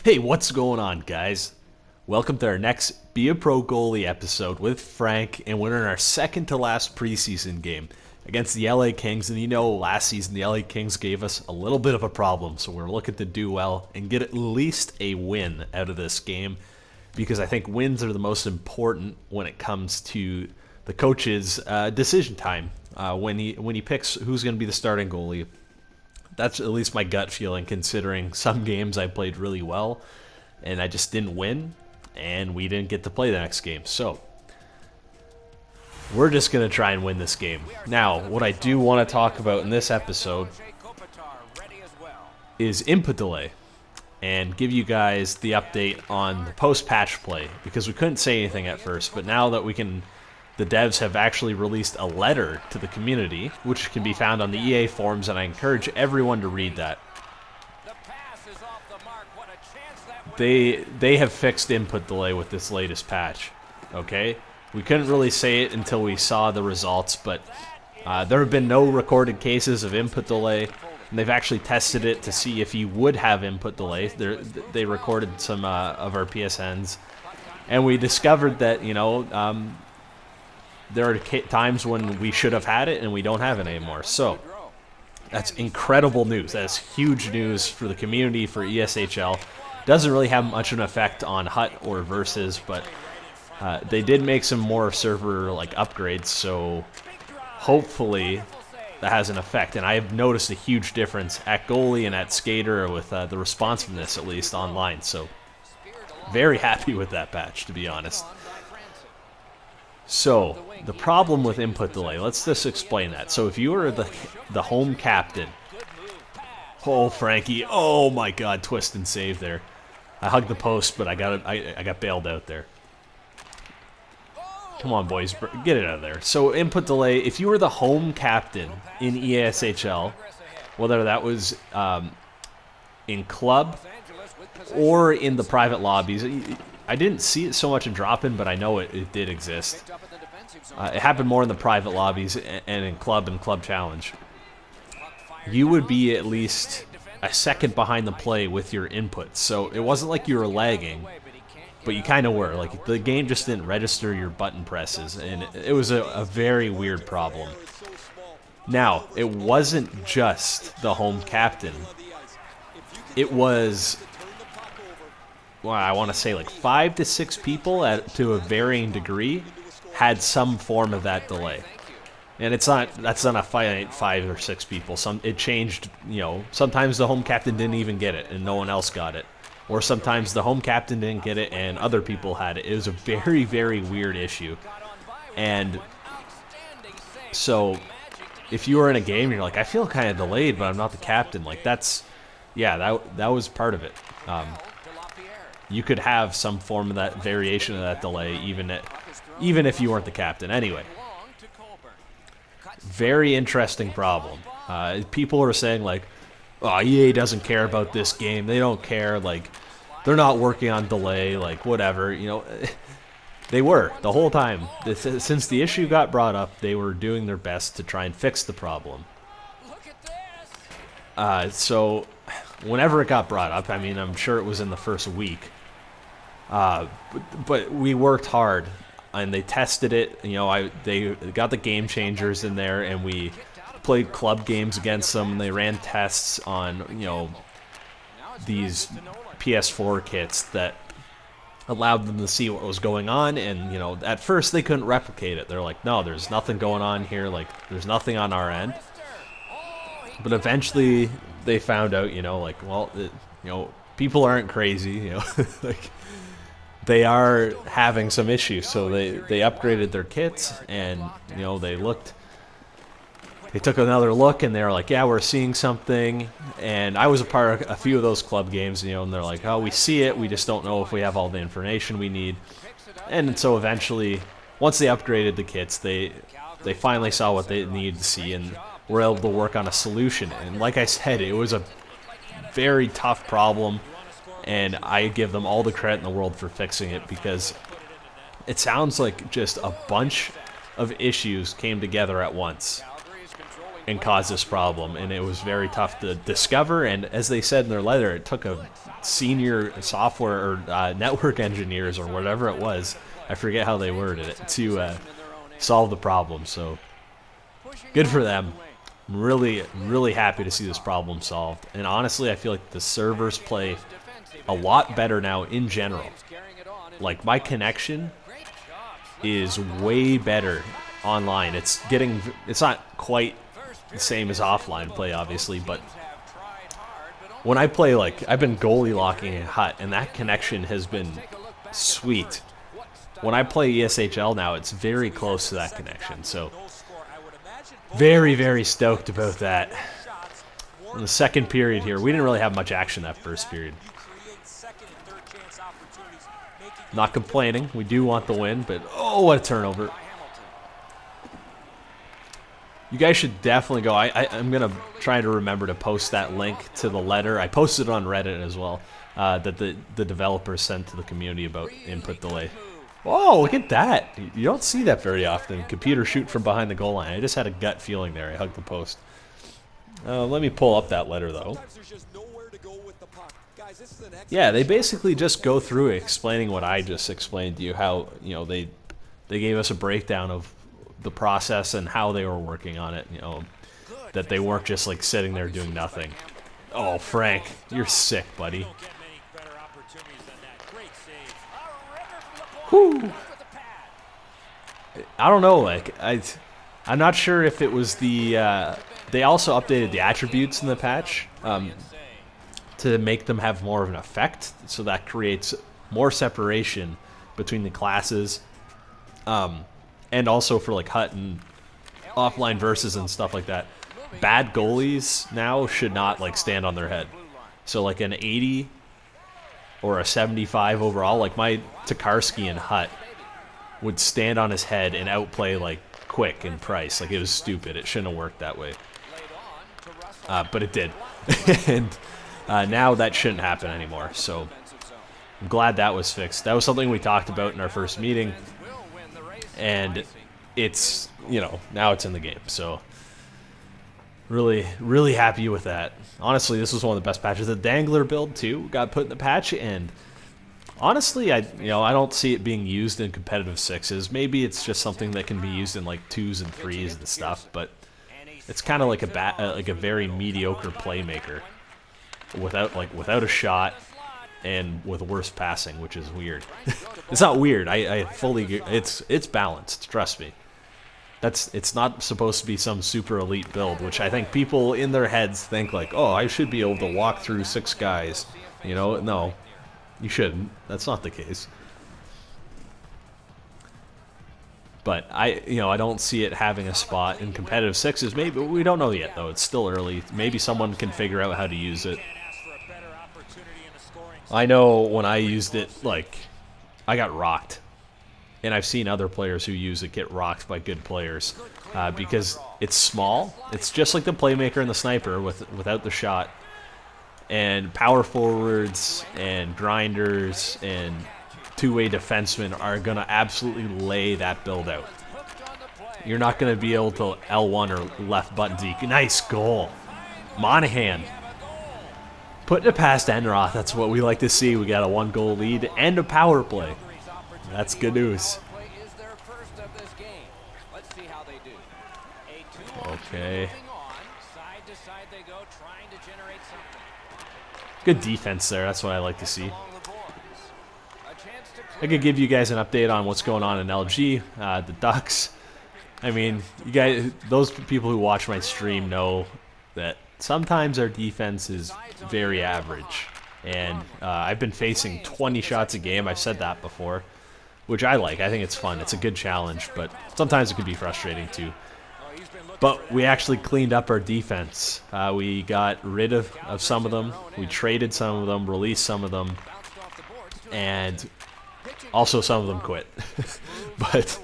Hey, what's going on, guys? Welcome to our next Be a Pro Goalie episode with Frank, and we're in our second to last preseason game against the LA Kings. And last season the LA Kings gave us a little bit of a problem, so we're looking to do well and get at least a win out of this game because I think wins are the most important when it comes to the coach's decision time when he picks who's going to be the starting goalie. That's at least my gut feeling, considering some games I played really well and I just didn't win, and we didn't get to play the next game. So we're just going to try and win this game. Now, what I do want to talk about in this episode is input delay and give you guys the update on the post-patch play, because we couldn't say anything at first, but now that we can, the devs have actually released a letter to the community, which can be found on the EA forums, and I encourage everyone to read that. They have fixed input delay with this latest patch, okay? We couldn't really say it until we saw the results, but there have been no recorded cases of input delay, and they've actually tested it to see if you would have input delay. They recorded some of our PSNs, and we discovered that, there are times when we should have had it and we don't have it anymore. So that's incredible news. That's huge news for the community, for ESHL. Doesn't really have much of an effect on HUT or Versus, but they did make some more server upgrades, so hopefully that has an effect. And I have noticed a huge difference at Goalie and at Skater with the responsiveness, at least online. So very happy with that patch, to be honest. So, the problem with input delay, let's just explain that. So if you are the home captain, oh Frankie, oh my god, twist and save there. I hugged the post, but I got bailed out there. Come on, boys, get it out of there. So input delay, if you were the home captain in ESHL, whether that was in club or in the private lobbies, I didn't see it so much in drop-in, but I know it did exist. It happened more in the private lobbies and in club challenge. You would be at least a second behind the play with your inputs. So it wasn't like you were lagging, but you kind of were. Like, the game just didn't register your button presses, and it was a very weird problem. Now, it wasn't just the home captain. It was, well, I want to say 5 to 6 people to a varying degree had some form of that delay. And that's not a finite 5 or 6 people. It changed, sometimes the home captain didn't even get it and no one else got it. Or sometimes the home captain didn't get it and other people had it. It was a very, very weird issue. And so if you were in a game and you're like, I feel kind of delayed, but I'm not the captain, that was part of it. You could have some form of that variation of that delay, even if you weren't the captain. Anyway, very interesting problem. People are saying oh, EA doesn't care about this game. They don't care. They're not working on delay. Whatever. They were the whole time. Since the issue got brought up, they were doing their best to try and fix the problem. So whenever it got brought up, I mean, I'm sure it was in the first week. But we worked hard, and they tested it. They got the game changers in there, and we played club games against them. They ran tests on these PS4 kits that allowed them to see what was going on. And at first they couldn't replicate it. They're like, no, there's nothing going on here. There's nothing on our end. But eventually they found out, people aren't crazy, they are having some issues. So they upgraded their kits, and they took another look, and they were like, yeah, we're seeing something. And I was a part of a few of those club games, and they're like, oh, we see it, we just don't know if we have all the information we need. And so eventually, once they upgraded the kits, they finally saw what they needed to see, and were able to work on a solution. And like I said, it was a very tough problem, and I give them all the credit in the world for fixing it, because it sounds like just a bunch of issues came together at once. and cause this problem, and it was very tough to discover. And as they said in their letter, it took a senior software or network engineers or whatever it was, I forget how they worded it, to solve the problem. So good for them. I'm really, really happy to see this problem solved. And honestly, I feel like the servers play a lot better now in general. Like, my connection is way better online. It's not quite the same as offline play, obviously, but when I play, like, I've been goalie locking in Hut, and that connection has been sweet. When I play ESHL now, it's very close to that connection, so very, very stoked about that. In the second period here, we didn't really have much action that first period. Not complaining. We do want the win, but oh, what a turnover. You guys should definitely go. I'm going to try to remember to post that link to the letter. I posted it on Reddit as well, that the developers sent to the community about input delay. Oh, look at that. You don't see that very often. Computer shoot from behind the goal line. I just had a gut feeling there. I hugged the post. Let me pull up that letter, though. Yeah, they basically just go through explaining what I just explained to you, how, you know, they gave us a breakdown of the process and how they were working on it, you know, that they weren't just like sitting there doing nothing. Oh, Frank, you're sick, buddy. Whew. I don't know, like, I'm not sure if it was the, they also updated the attributes in the patch, to make them have more of an effect, so that creates more separation between the classes, and also for like Hut and offline versus and stuff like that. Bad goalies now should not like stand on their head. So like an 80 or a 75 overall, like my Tokarski in Hut would stand on his head and outplay like Quick and Price. Like, it was stupid. It shouldn't have worked that way, but it did. And now that shouldn't happen anymore, so I'm glad that was fixed. That was something we talked about in our first meeting, and it's, you know, now it's in the game, so really, really happy with that. Honestly, this was one of the best patches. The Dangler build, too, got put in the patch, and honestly, I don't see it being used in competitive sixes. Maybe it's just something that can be used in, like, 2s and 3s and stuff, but it's kind of like a very mediocre playmaker. Without a shot and with worse passing, which is weird. It's not weird. I fully, it's balanced. Trust me. It's not supposed to be some super elite build, which I think people in their heads think like, oh, I should be able to walk through 6 guys. You know, no, you shouldn't. That's not the case. But I don't see it having a spot in competitive sixes. Maybe we don't know yet, though. It's still early. Maybe someone can figure out how to use it. I know when I used it, like, I got rocked. And I've seen other players who use it get rocked by good players, because it's small. It's just like the playmaker and the sniper without the shot. And power forwards and grinders and two-way defensemen are going to absolutely lay that build out. You're not going to be able to L1 or left button Zeke. Nice goal. Monahan putting it past Enroth. That's what we like to see. We got a 1-goal lead and a power play. That's good news. Okay. Good defense there. That's what I like to see. I could give you guys an update on what's going on in LG, the Ducks. I mean, you guys, those people who watch my stream know that sometimes our defense is very average. And I've been facing 20 shots a game. I've said that before, which I like. I think it's fun. It's a good challenge, but sometimes it can be frustrating too. But we actually cleaned up our defense. We got rid of some of them. We traded some of them, released some of them, and also some of them quit. But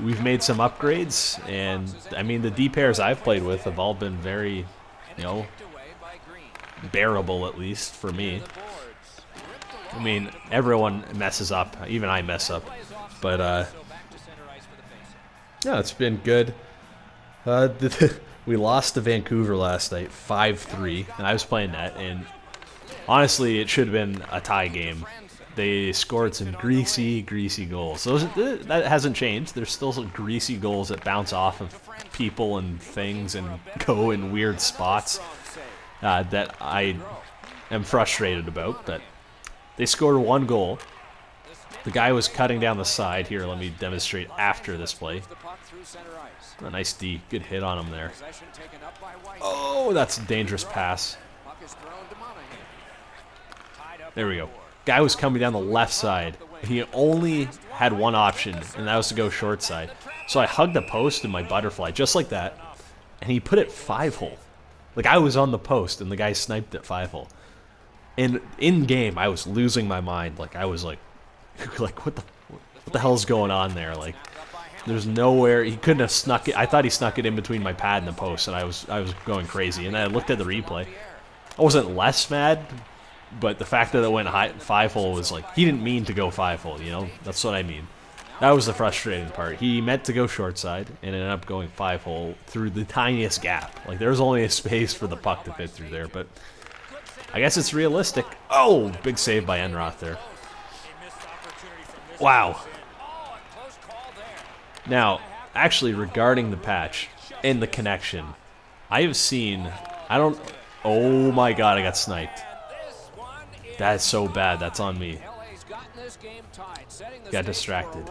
we've made some upgrades, and I mean, the D pairs I've played with have all been very, bearable, at least for me. I mean, everyone messes up. Even I mess up. But yeah, it's been good. We lost to Vancouver last night, 5-3, and I was playing net, and honestly, it should have been a tie game. They scored some greasy goals. That hasn't changed. There's still some greasy goals that bounce off of people and things and go in weird spots that I am frustrated about. But they scored one goal. The guy was cutting down the side. Here, let me demonstrate after this play. A nice D. Good hit on him there. Oh, that's a dangerous pass. There we go. Guy was coming down the left side. He only had one option, and that was to go short side. So I hugged the post in my butterfly, just like that, and he put it 5-hole. Like, I was on the post, and the guy sniped it 5-hole. And in game, I was losing my mind. Like, I was like what the hell's going on there? Like, there's nowhere he couldn't have snuck it. I thought he snuck it in between my pad and the post, and I was going crazy. And then I looked at the replay. I wasn't less mad. But the fact that it went 5-hole was like, he didn't mean to go 5-hole, you know? That's what I mean. That was the frustrating part. He meant to go short side and ended up going 5-hole through the tiniest gap. Like, there was only a space for the puck to fit through there, but I guess it's realistic. Oh, big save by Enroth there. Wow. Now, regarding the patch and the connection, I have seen, oh my god, I got sniped. That's so bad. That's on me. Got distracted.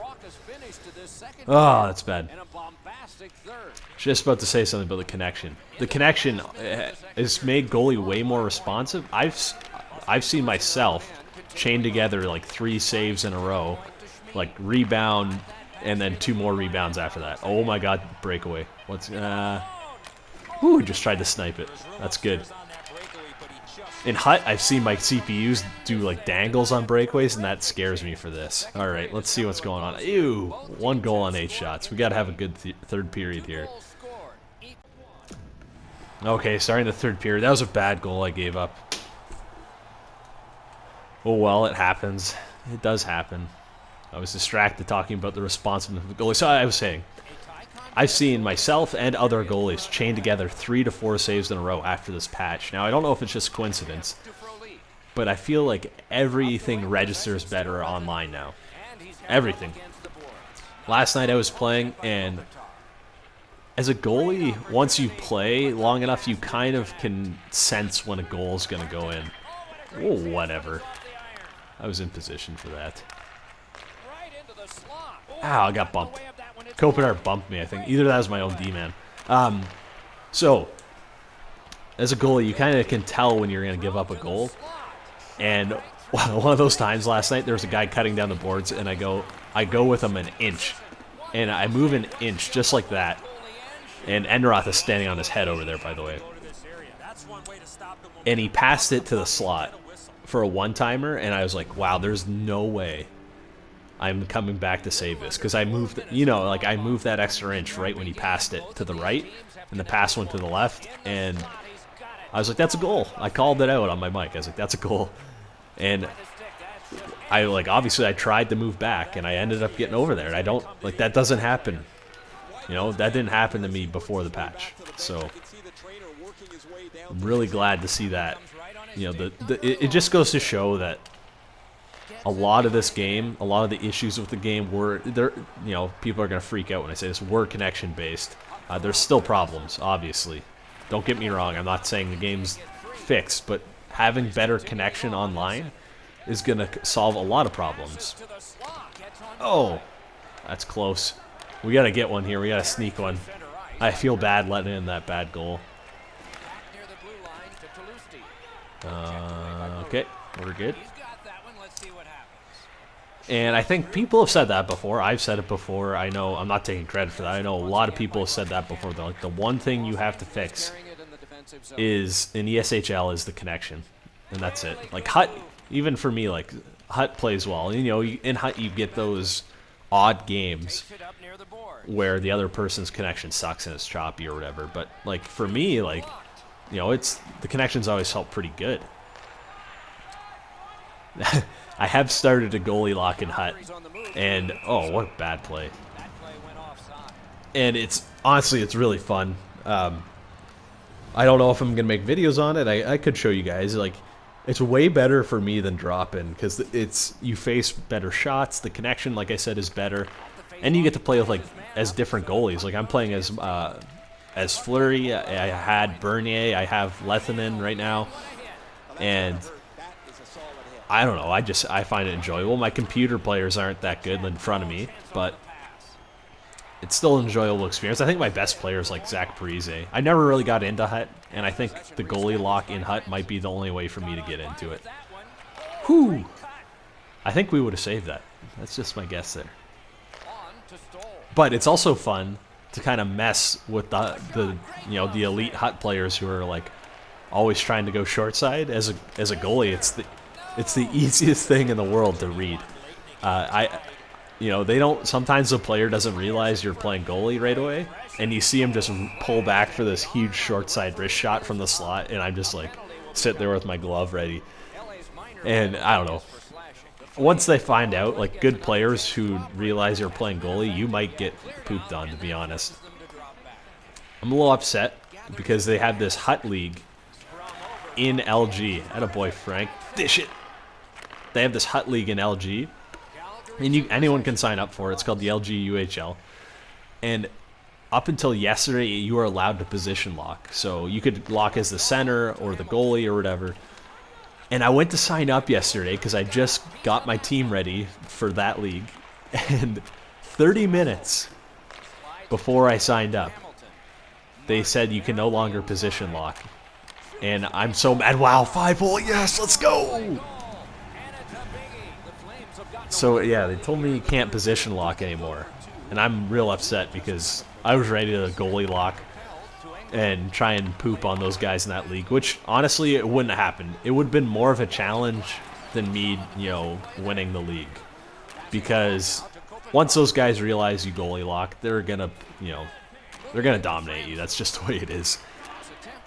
Oh, that's bad. Just about to say something about the connection. The connection has made goalie way more responsive. I've seen myself chain together like 3 saves in a row, like rebound, and then 2 more rebounds after that. Oh my god, breakaway. Ooh, just tried to snipe it. That's good. In Hut, I've seen my CPUs do like dangles on breakaways, and that scares me for this. All right, let's see what's going on. Ew, 1 goal on 8 shots. We got to have a good third period here. Okay, starting the third period. That was a bad goal I gave up. Oh well, it happens. It does happen. I was distracted talking about the responsiveness of the goalie. So I was saying, I've seen myself and other goalies chain together 3 to 4 saves in a row after this patch. Now, I don't know if it's just coincidence, but I feel like everything registers better online now. Everything. Last night I was playing, and as a goalie, once you play long enough, you kind of can sense when a goal's going to go in. Oh, whatever. I was in position for that. Ow, I got bumped. Kopitar bumped me, I think. Either that was my own D-man. So, as a goalie, you kind of can tell when you're going to give up a goal. And one of those times last night, there was a guy cutting down the boards, and I go with him an inch. And I move an inch, just like that. And Enroth is standing on his head over there, by the way. And he passed it to the slot for a one-timer, and I was like, wow, there's no way I'm coming back to save this, because I moved, I moved that extra inch right when he passed it to the right, and the pass went to the left, and I was like, that's a goal. I called it out on my mic. I was like, that's a goal. And obviously I tried to move back, and I ended up getting over there, and that doesn't happen. That didn't happen to me before the patch. So I'm really glad to see that. It just goes to show that a lot of this game, a lot of the issues with the game were there. People are going to freak out when I say this. Were connection based. There's still problems, obviously. Don't get me wrong. I'm not saying the game's fixed, but having better connection online is going to solve a lot of problems. Oh, that's close. We got to get one here. We got to sneak one. I feel bad letting in that bad goal. Okay, we're good. And I think people have said that before. I've said it before. I know I'm not taking credit for that. I know a lot of people have said that before. Like, the one thing you have to fix is in ESHL is the connection, and that's it. Like Hut, even for me, like Hut plays well. In Hut you get those odd games where the other person's connection sucks and it's choppy or whatever. But like for me, it's the connections always felt pretty good. I have started a goalie lock in Hut, and oh, what a bad play. And it's honestly, it's really fun. I don't know if I'm gonna make videos on it. I could show you guys. Like, it's way better for me than drop-in because you face better shots. The connection, like I said, is better, and you get to play with like as different goalies. Like I'm playing as Fleury. I had Bernier. I have Lethinen right now, and I don't know. I find it enjoyable. My computer players aren't that good in front of me, but it's still an enjoyable experience. I think my best player is like Zach Parise. I never really got into Hut, and I think the goalie lock in Hut might be the only way for me to get into it. Whew! I think we would have saved that. That's just my guess there. But it's also fun to kind of mess with the elite Hut players who are like always trying to go short side. As a goalie, it's the easiest thing in the world to read. They don't. Sometimes the player doesn't realize you're playing goalie right away, and you see him just pull back for this huge short side wrist shot from the slot, and I'm just like sit there with my glove ready. And I don't know. Once they find out, like good players who realize you're playing goalie, you might get pooped on. To be honest, I'm a little upset because they had this Hut league in LG. Attaboy, Frank. Dish it. They have this Hut league in LG. And anyone can sign up for it. It's called the LG UHL. And up until yesterday, you were allowed to position lock. So you could lock as the center or the goalie or whatever. And I went to sign up yesterday because I just got my team ready for that league. And 30 minutes before I signed up, they said you can no longer position lock. And I'm so mad. Wow, 5-hole, yes, let's go! So, yeah, they told me you can't position lock anymore. And I'm real upset because I was ready to goalie lock and try and poop on those guys in that league, which, honestly, it wouldn't have happened. It would have been more of a challenge than me, winning the league. Because once those guys realize you goalie lock, they're going to dominate you. That's just the way it is.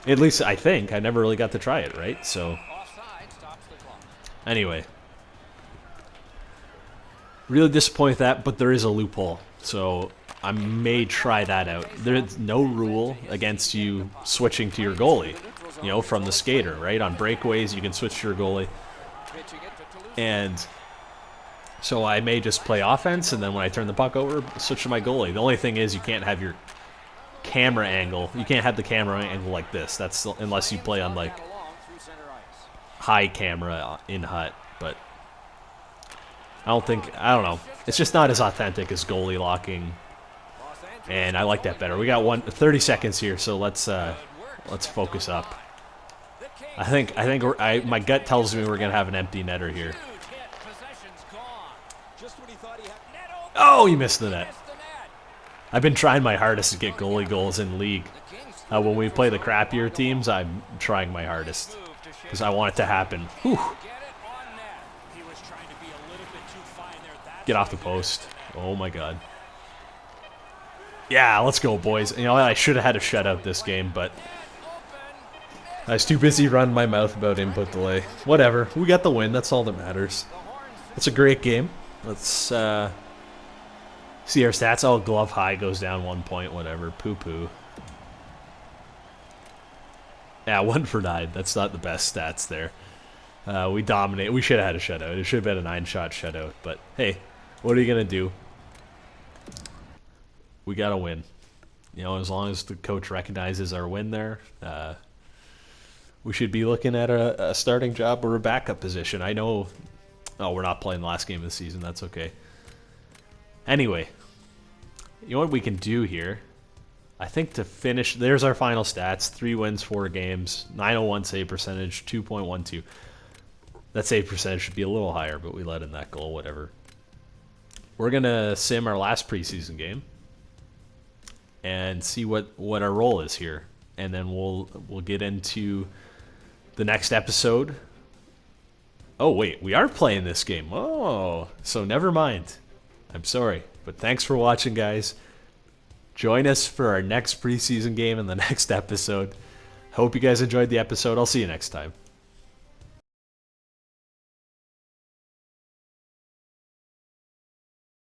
At least I think. I never really got to try it, right? So, anyway. Really disappointed with that, but there is a loophole. So I may try that out. There's no rule against you switching to your goalie, from the skater, right? On breakaways, you can switch to your goalie. And so I may just play offense, and then when I turn the puck over, switch to my goalie. The only thing is you can't have your camera angle. You can't have the camera angle like this. That's unless you play on, like, high camera in Hut. But I don't know. It's just not as authentic as goalie locking, and I like that better. We got 30 seconds here, so let's focus up. I think my gut tells me we're gonna have an empty netter here. Oh, you missed the net. I've been trying my hardest to get goalie goals in league. When we play the crappier teams, I'm trying my hardest because I want it to happen. Whew. Get off the post. Oh my god. Yeah, let's go, boys. I should have had a shutout this game, but I was too busy running my mouth about input delay. Whatever. We got the win. That's all that matters. It's a great game. Let's see our stats. Oh, glove high goes down 1 point. Whatever. Poo-poo. Yeah, 1 for 9. That's not the best stats there. We dominate. We should have had a shutout. It should have been a 9-shot shutout. But, hey, what are you going to do? We got to win. As long as the coach recognizes our win there, we should be looking at a starting job or a backup position. I know... Oh, we're not playing the last game of the season. That's okay. Anyway, you know what we can do here? I think to finish... There's our final stats. 3 wins, 4 games. 901 save percentage, 2.12. That save percentage should be a little higher, but we let in that goal, whatever. We're going to sim our last preseason game and see what our role is here. And then we'll get into the next episode. Oh, wait, we are playing this game. Oh, so never mind. I'm sorry, but thanks for watching, guys. Join us for our next preseason game in the next episode. Hope you guys enjoyed the episode. I'll see you next time.